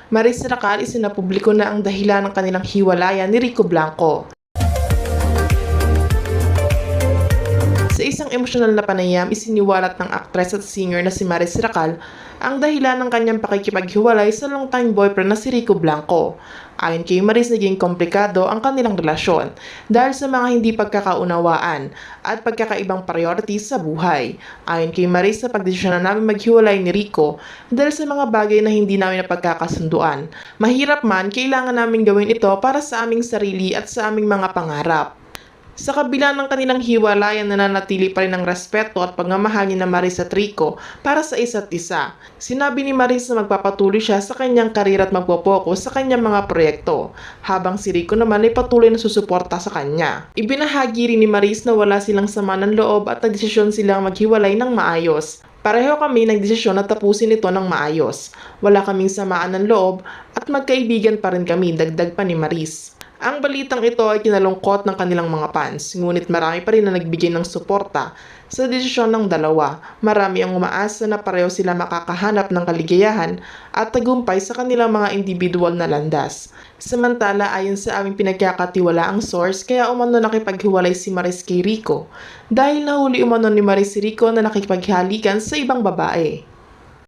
Maris Racal isinapubliko na ang dahilan ng kanilang hiwalayan ni Rico Blanco. Sa isang emosyonal na panayam, isiniwalat ng aktres at singer na si Maris Racal ang dahilan ng kanyang pakikipaghiwalay sa longtime boyfriend na si Rico Blanco. Ayon kay Maris, naging komplikado ang kanilang relasyon dahil sa mga hindi pagkakaunawaan at pagkakaibang priorities sa buhay. Ayon kay Maris, sa pagdesisyon na namin maghiwalay ni Rico dahil sa mga bagay na hindi namin napagkakasunduan. Mahirap man, kailangan namin gawin ito para sa aming sarili at sa aming mga pangarap. Sa kabila ng kanilang hiwalayan, nananatili pa rin ang respeto at pagmamahal ni Maris at Rico para sa isa't isa. Sinabi ni Maris na magpapatuloy siya sa kanyang karir at magpopokus sa kanyang mga proyekto, habang si Rico naman ay patuloy na susuporta sa kanya. Ibinahagi rin ni Maris na wala silang sama ng loob at nagdesisyon silang maghiwalay ng maayos. Pareho kami nagdesisyon na tapusin ito ng maayos. Wala kaming samaan ng loob at magkaibigan pa rin kami, dagdag pa ni Maris. Ang balitang ito ay kinalungkot ng kanilang mga fans, ngunit marami pa rin na nagbigay ng suporta sa desisyon ng dalawa. Marami ang umaasa na pareho sila makakahanap ng kaligayahan at tagumpay sa kanilang mga individual na landas. Samantala, ayon sa aming pinagkakatiwalaang source, kaya umano nakipaghiwalay si Maris kay Rico dahil nahuli umano ni Maris si Rico na nakikipaghalikan sa ibang babae.